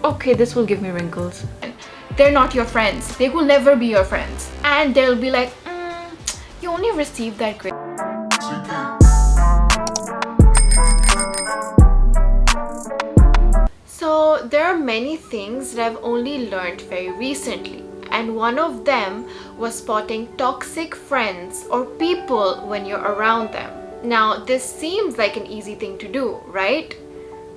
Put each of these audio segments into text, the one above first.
okay, this will give me wrinkles. They're not your friends. They will never be your friends. And they'll be like, you only received that grade. So there are many things that I've only learned very recently. And one of them was spotting toxic friends or people when you're around them. Now, this seems like an easy thing to do, right?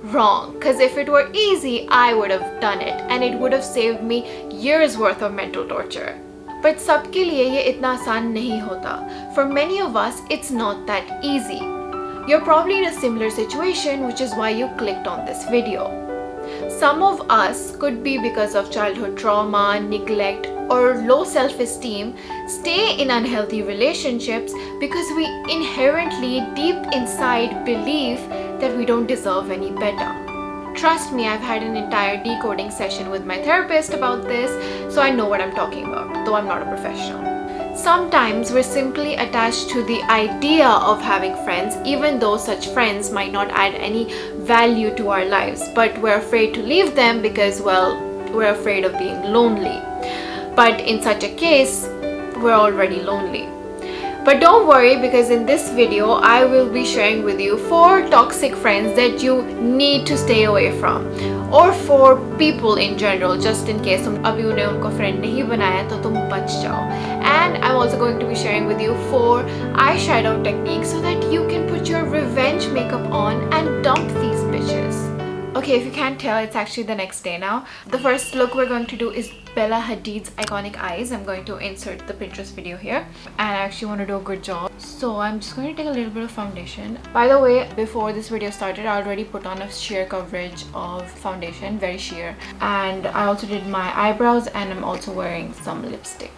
Wrong, because if it were easy, I would have done it and it would have saved me years worth of mental torture. But सबके लिए ये इतना आसान नहीं होता. For many of us, it's not that easy. You're probably in a similar situation, which is why you clicked on this video. Some of us could be because of childhood trauma, neglect, or low self-esteem, stay in unhealthy relationships because we inherently, deep inside, believe that we don't deserve any better. Trust me, I've had an entire decoding session with my therapist about this, so I know what I'm talking about, though I'm not a professional. Sometimes we're simply attached to the idea of having friends, even though such friends might not add any value to our lives, but we're afraid to leave them because, well, we're afraid of being lonely. But in such a case, we're already lonely. But don't worry, because in this video, I will be sharing with you 4 toxic friends that you need to stay away from, or 4 people in general, just in case तुम अभी उन्हें उनको friend नहीं बनाया तो तुम बच जाओ. And I'm also going to be sharing with you 4 eyeshadow techniques so that you can put your revenge makeup on and dump these bitches. Okay, if you can't tell, it's actually the next day now. The first look we're going to do is Bella Hadid's iconic eyes. I'm going to insert the Pinterest video here, and I actually want to do a good job. So I'm just going to take a little bit of foundation. By the way, before this video started, I already put on a sheer coverage of foundation, very sheer. And I also did my eyebrows, and I'm also wearing some lipstick.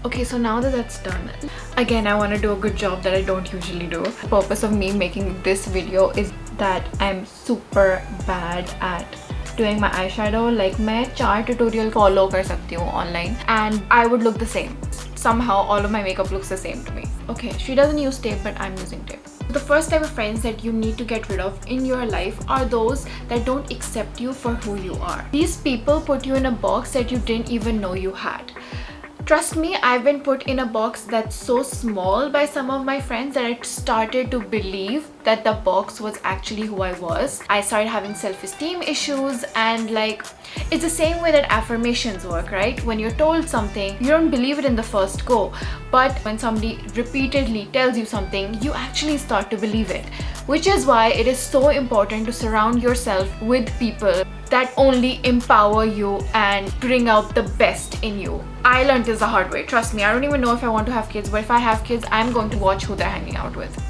Okay, so now that that's done, again, I want to do a good job that I don't usually do. The purpose of me making this video is that I'm super bad at doing my eyeshadow. Like, मैं 4 tutorial follow कर सकती हूँ online and I would look the same. Somehow, all of my makeup looks the same to me. Okay, she doesn't use tape, but I'm using tape. The first type of friends that you need to get rid of in your life are those that don't accept you for who you are. These people put you in a box that you didn't even know you had. Trust me, I've been put in a box that's so small by some of my friends that I started to believe that the box was actually who I was. I started having self-esteem issues, and like, it's the same way that affirmations work, right? When you're told something, you don't believe it in the first go, but when somebody repeatedly tells you something, you actually start to believe it. Which is why it is so important to surround yourself with people that only empower you and bring out the best in you. I learned this the hard way. Trust me, I don't even know if I want to have kids, but if I have kids, I'm going to watch who they're hanging out with.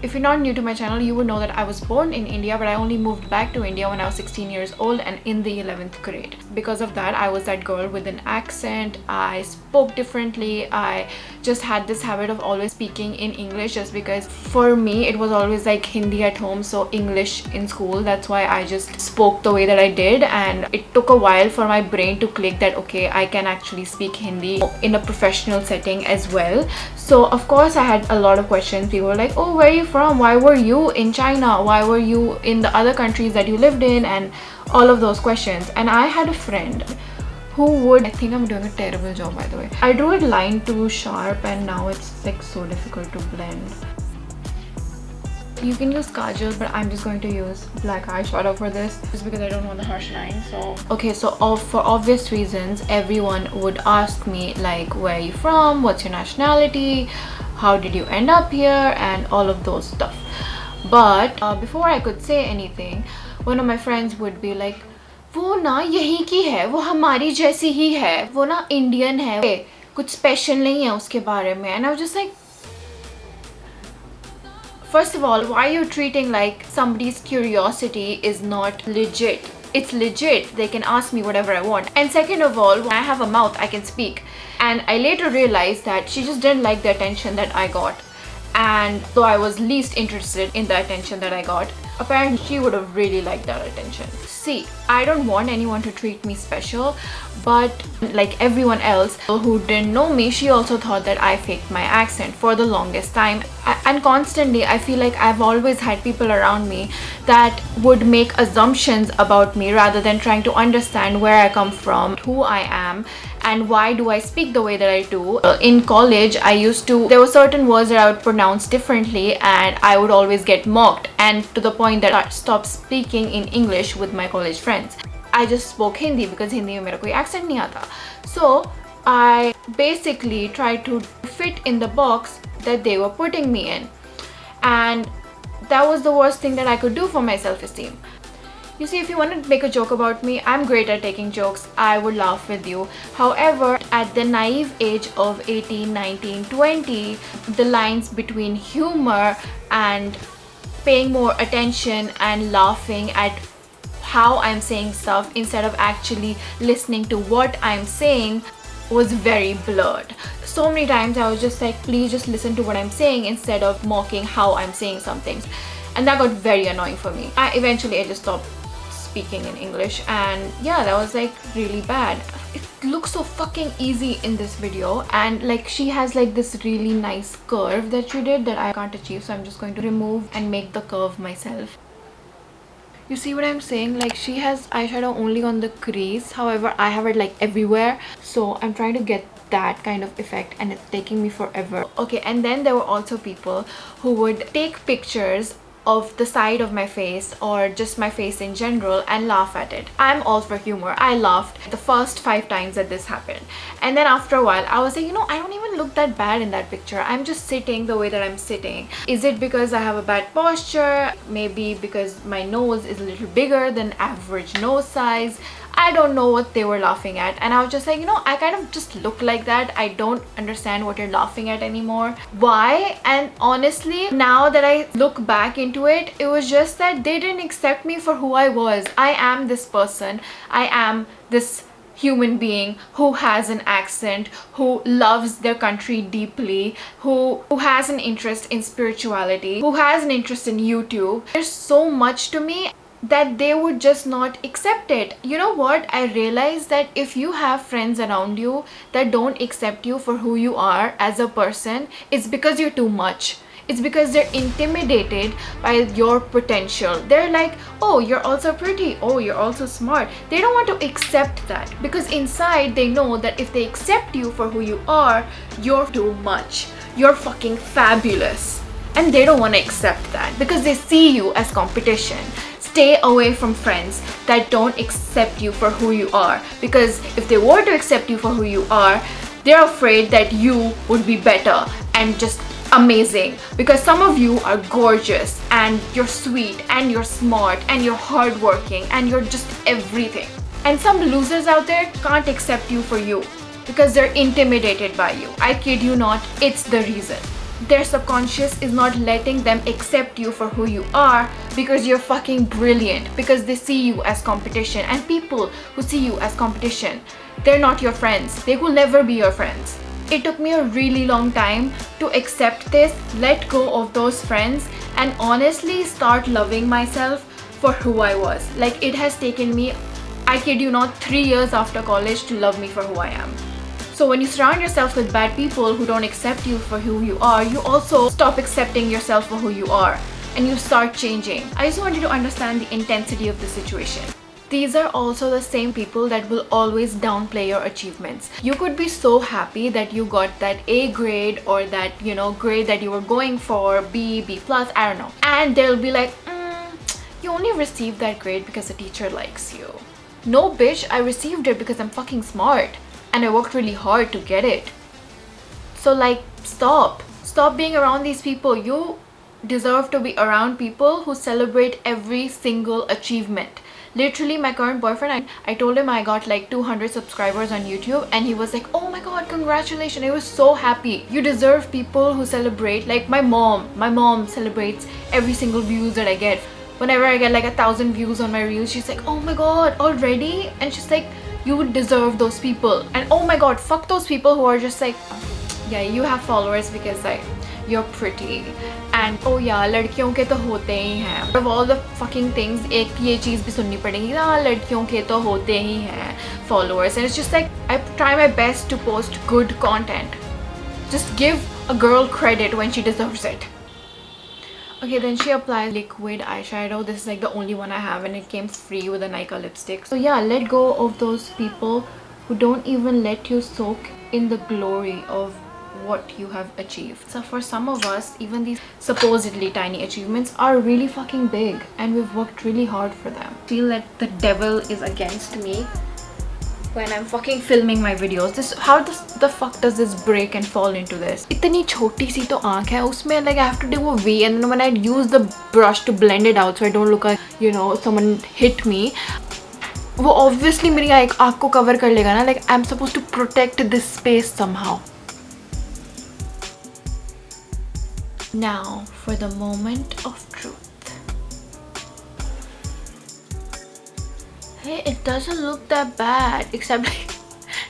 If you're not new to my channel, you would know that I was born in India, but I only moved back to India when I was 16 years old and in the 11th grade. Because of that, I was that girl with an accent. I spoke differently. I just had this habit of always speaking in English, just because for me it was always like Hindi at home, so English in school. That's why I just spoke the way that I did, and it took a while for my brain to click that okay, I can actually speak Hindi in a professional setting as well. So of course I had a lot of questions. People were like, oh, where are you from? Why were you in China? Why were you in the other countries that you lived in? And all of those questions. And I had a friend who would, I think I'm doing a terrible job, by the way. I drew it line too sharp and now it's like so difficult to blend. You can use kajal, but I'm just going to use black eyeshadow for this just because I don't want the harsh line. So okay, so for obvious reasons, everyone would ask me like, where are you from? What's your nationality? How did you end up here? And all of those stuff. But before I could say anything, one of my friends would be like, वो ना यहीं की है, वो हमारी जैसी ही है, वो ना इंडियन है, कुछ स्पेशल नहीं है उसके बारे में. And I was just like, first of all, why are you treating like somebody's curiosity is not legit? It's legit. They can ask me whatever I want. And second of all, when I have a mouth, I can speak. And I later realized that she just didn't like the attention that I got. And though I was least interested in the attention that I got, Apparently she would have really liked that attention. See, I don't want anyone to treat me special, but like everyone else who didn't know me, she also thought that I faked my accent for the longest time. And constantly I feel like I've always had people around me that would make assumptions about me rather than trying to understand where I come from, who I am, and why do I speak the way that I do. In college, there were certain words that I would pronounce differently and I would always get mocked, and to the point that I stopped speaking in English with my college friends. I just spoke Hindi because Hindi mein mera koi accent nahi aata. So I basically tried to fit in the box that they were putting me in, and that was the worst thing that I could do for my self-esteem. You see, if you want to make a joke about me, I'm great at taking jokes. I would laugh with you. However, at the naive age of 18, 19, 20, the lines between humor and paying more attention and laughing at how I'm saying stuff instead of actually listening to what I'm saying was very blurred. So many times I was just like, please just listen to what I'm saying instead of mocking how I'm saying something. And that got very annoying for me. Eventually I just stopped speaking in English, and yeah, that was like really bad. It looks so fucking easy in this video, and like she has like this really nice curve that she did that I can't achieve, so I'm just going to remove and make the curve myself. You see what I'm saying? Like she has eyeshadow only on the crease, however I have it like everywhere, so I'm trying to get that kind of effect and it's taking me forever. Okay, and then there were also people who would take pictures of the side of my face or just my face in general and laugh at it. I'm all for humor. I laughed the first 5 times that this happened, and then after a while I was like, you know, I don't even look that bad in that picture. I'm just sitting the way that I'm sitting. Is it because I have a bad posture? Maybe because my nose is a little bigger than average nose size. I don't know what they were laughing at, and I was just like, you know, I kind of just look like that. I don't understand what you're laughing at anymore. Why? And honestly, now that I look back into it, it was just that they didn't accept me for who I was. I am this person. I am this human being who has an accent, who loves their country deeply, who has an interest in spirituality, who has an interest in YouTube. There's so much to me that they would just not accept it. You know what? I realized that if you have friends around you that don't accept you for who you are as a person, it's because you're too much. It's because they're intimidated by your potential. They're like, oh, you're also pretty. Oh, you're also smart. They don't want to accept that because inside they know that if they accept you for who you are, you're too much. You're fucking fabulous. And they don't want to accept that because they see you as competition. Stay away from friends that don't accept you for who you are, because if they were to accept you for who you are, they're afraid that you would be better and just amazing, because some of you are gorgeous and you're sweet and you're smart and you're hardworking and you're just everything. And some losers out there can't accept you for you because they're intimidated by you. I kid you not, it's the reason. Their subconscious is not letting them accept you for who you are because you're fucking brilliant, because they see you as competition. And people who see you as competition, they're not your friends. They will never be your friends. It took me a really long time to accept this, let go of those friends, and honestly start loving myself for who I was. Like, it has taken me, I kid you not, 3 years after college to love me for who I am. So when you surround yourself with bad people who don't accept you for who you are, you also stop accepting yourself for who you are and you start changing. I just want you to understand the intensity of the situation. These are also the same people that will always downplay your achievements. You could be so happy that you got that A grade or that, you know, grade that you were going for, B plus, I don't know. And they'll be like, you only received that grade because the teacher likes you. No bitch, I received it because I'm fucking smart. And I worked really hard to get it. So like, stop being around these people. You deserve to be around people who celebrate every single achievement. Literally, my current boyfriend, I told him I got like 200 subscribers on YouTube, and he was like, oh my god, congratulations. I was so happy. You deserve people who celebrate. Like my mom celebrates every single views that I get. Whenever I get like 1,000 views on my reels, she's like, oh my god, already? And she's like, you would deserve those people. And oh my god, fuck those people who are just like, yeah, you have followers because like you're pretty. And oh yeah, लड़कियों के तो होते ही हैं. Of all the fucking things, एक ये चीज़ भी सुननी पड़ेगी ना, लड़कियों के तो होते ही हैं followers. And it's just like, I try my best to post good content. Just give a girl credit when she deserves it. Okay, then she applies liquid eyeshadow. This is like the only one I have, and it came free with a Nika lipstick. So yeah, let go of those people who don't even let you soak in the glory of what you have achieved. So for some of us, even these supposedly tiny achievements are really fucking big, and we've worked really hard for them. I feel like the devil is against me when I'm fucking filming my videos. How the fuck does this break and fall into this? इतनी छोटी सी तो आँख है उसमें, like I have to do a V, and then when I use the brush to blend it out so I don't look like, you know, someone hit me, वो obviously मेरी आँख को cover कर लेगा ना. Like I'm supposed to protect this space somehow. Now for the moment of truth. Hey, it doesn't look that bad, except like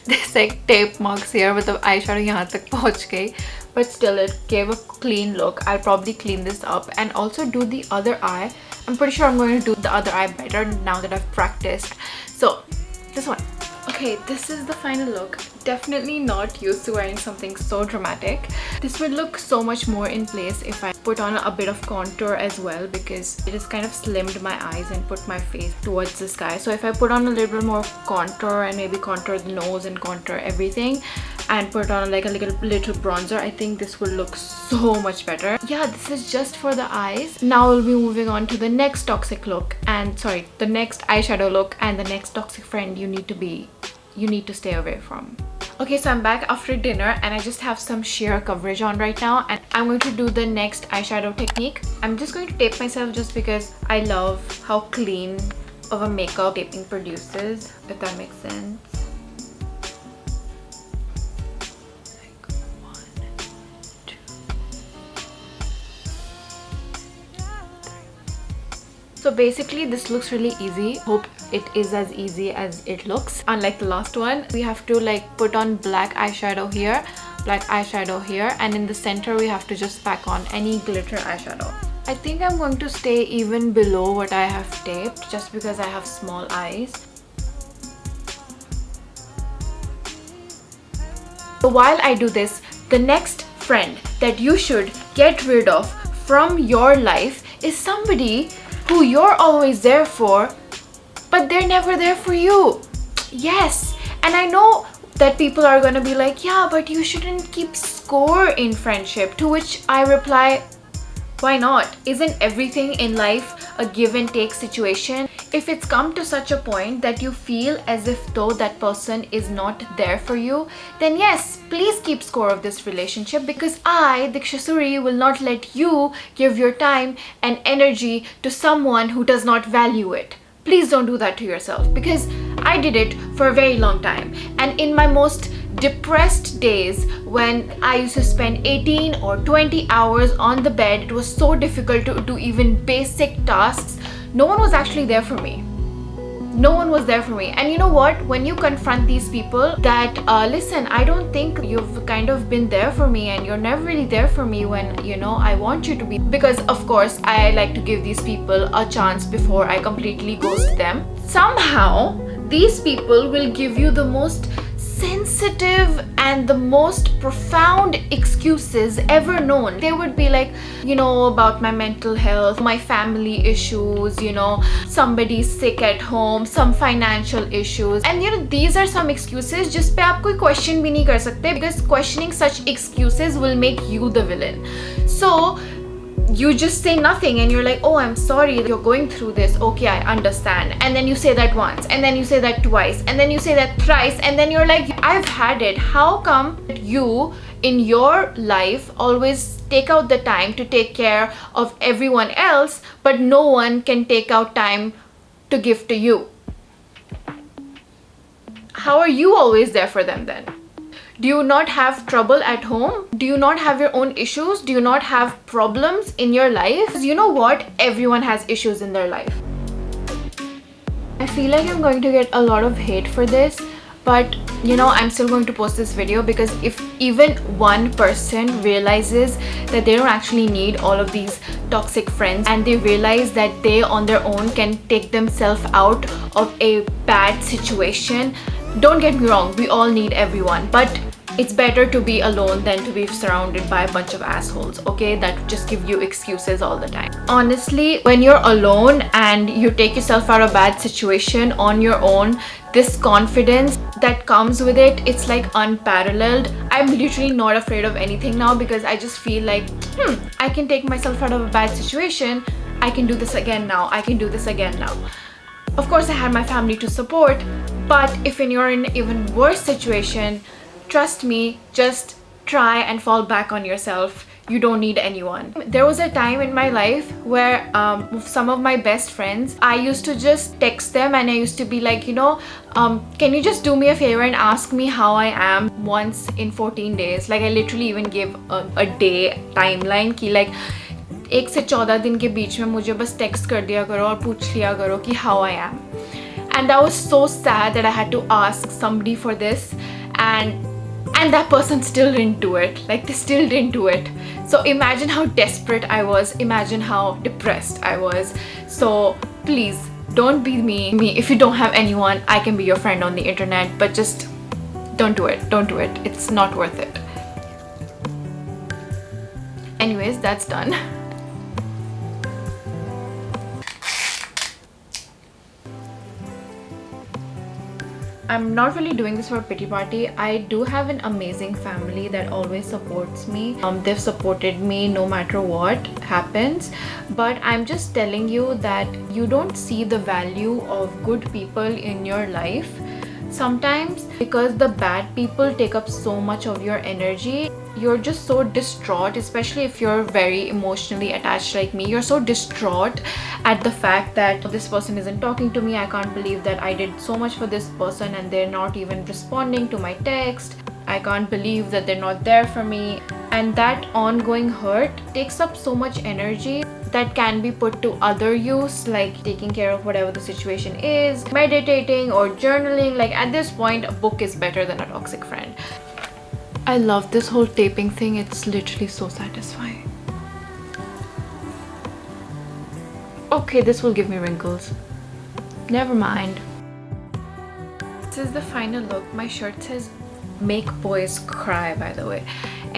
there's like tape marks here with the eyeshadow यहाँ तक पहुँच गई, but still it gave a clean look. I'll probably clean this up and also do the other eye. I'm pretty sure I'm going to do the other eye better now that I've practiced. So this one. Okay, this is the final look. Definitely not used to wearing something so dramatic. This would look so much more in place if I put on a bit of contour as well, because it has kind of slimmed my eyes and put my face towards the sky. So if I put on a little bit more contour and maybe contour the nose and contour everything and put on like a little bronzer, I think this will look so much better. Yeah, this is just for the eyes. Now we'll be moving on to the next toxic look, and sorry, the next eyeshadow look and the next toxic friend you need to stay away from. Okay, so I'm back after dinner and I just have some sheer coverage on right now, and I'm going to do the next eyeshadow technique. I'm just going to tape myself just because I love how clean of a makeup taping produces, if that makes sense. Like 1, 2, 3. So basically this looks really easy. Hope it is as easy as it looks. Unlike the last one, we have to like put on black eyeshadow here, black eyeshadow here, and in the center we have to just pack on any glitter eyeshadow. I think I'm going to stay even below what I have taped just because I have small eyes. So while I do this, the next friend that you should get rid of from your life is somebody who you're always there for, but they're never there for you. Yes, and I know that people are gonna be like, yeah, but you shouldn't keep score in friendship, to which I reply, why not? Isn't everything in life a give and take situation? If it's come to such a point that you feel as if though that person is not there for you, then yes, please keep score of this relationship, because I, Diksha Suri, will not let you give your time and energy to someone who does not value it. Please don't do that to yourself, because I did it for a very long time. And in my most depressed days, when I used to spend 18 or 20 hours on the bed, it was so difficult to do even basic tasks. No one was actually there for me. No one was there for me. And you know what? When you confront these people that, listen, I don't think you've kind of been there for me, and you're never really there for me when, you know, I want you to be. Because of course, I like to give these people a chance before I completely ghost them. Somehow, these people will give you the most sensitive and the most profound excuses ever known. They would be like, you know, about my mental health, my family issues, you know, somebody's sick at home, some financial issues, and you know, these are some excuses जिस पे आप कोई question भी नहीं कर सकते, because questioning such excuses will make you the villain. So you just say nothing and you're like, oh, I'm sorry you're going through this, okay, I understand. And then you say that once, and then you say that twice, and then you say that thrice, and then you're like, I've had it. How come you in your life always take out the time to take care of everyone else, but no one can take out time to give to you? How are you always there for them then? Do you not have trouble at home? Do you not have your own issues? Do you not have problems in your life? Because you know what? Everyone has issues in their life. I feel like I'm going to get a lot of hate for this, but you know, I'm still going to post this video, because if even one person realizes that they don't actually need all of these toxic friends, and they realize that they on their own can take themselves out of a bad situation, don't get me wrong, we all need everyone, but it's better to be alone than to be surrounded by a bunch of assholes, okay, that just give you excuses all the time. Honestly, when you're alone and you take yourself out of a bad situation on your own, this confidence that comes with it, it's like unparalleled. I'm literally not afraid of anything now, because I just feel like, I can take myself out of a bad situation, I can do this again now, I can do this again now. Of course, I had my family to support, but if you're in an even worse situation, trust me, just try and fall back on yourself. You don't need anyone. There was a time in my life where some of my best friends, I used to just text them and I used to be like, you know, can you just do me a favor and ask me how I am once in 14 days? Like, I literally even gave a day timeline ki like 1 से 14 दिन के बीच में मुझे बस text कर दिया करो और पूछ लिया करो कि how I am. And that was so sad that I had to ask somebody for this, and that person still didn't do it. Like, they still didn't do it. So imagine how desperate I was, imagine how depressed I was. So please don't be me. If you don't have anyone, I can be your friend on the internet, but just don't do it. Don't do it. It's not worth it. Anyways, that's done. I'm not really doing this for a pity party. I do have an amazing family that always supports me. They've supported me no matter what happens. But I'm just telling you that you don't see the value of good people in your life. Sometimes, because the bad people take up so much of your energy, you're just so distraught, especially if you're very emotionally attached like me. You're so distraught at the fact that this person isn't talking to me. I can't believe that I did so much for this person and they're not even responding to my text. I can't believe that they're not there for me. And that ongoing hurt takes up so much energy that can be put to other use, like taking care of whatever the situation is, meditating or journaling. Like, at this point, a book is better than a toxic friend. I love this whole taping thing. It's literally so satisfying. Okay, this will give me wrinkles. Never mind. This is the final look. My shirt says "Make boys cry," by the way.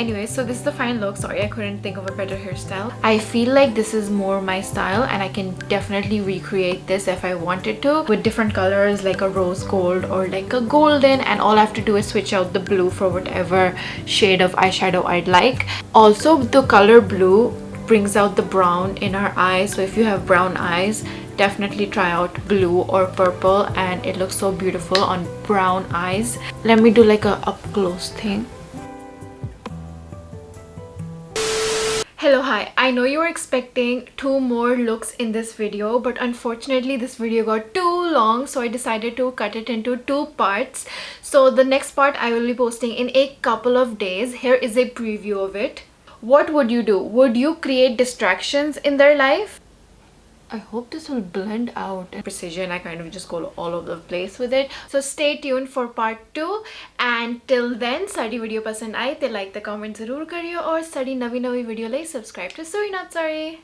Anyway, so this is the final look. Sorry, I couldn't think of a better hairstyle. I feel like this is more my style, and I can definitely recreate this if I wanted to, with different colors like a rose gold or like a golden, and all I have to do is switch out the blue for whatever shade of eyeshadow I'd like. Also, the color blue brings out the brown in our eyes, so if you have brown eyes, definitely try out blue or purple, and it looks so beautiful on brown eyes. Let me do like a up close thing. Hello, hi. I know you were expecting 2 more looks in this video, but unfortunately this video got too long, so I decided to cut it into 2 parts. So the next part I will be posting in a couple of days. Here is a preview of it. What would you do? Would you create distractions in their life? I hope this will blend out. Precision, I kind of just go all over the place with it. So stay tuned for part 2. And till then, study video pasand aaye te like the comment zarur kariyo, aur study navi video lai subscribe to Suri Not Sorry.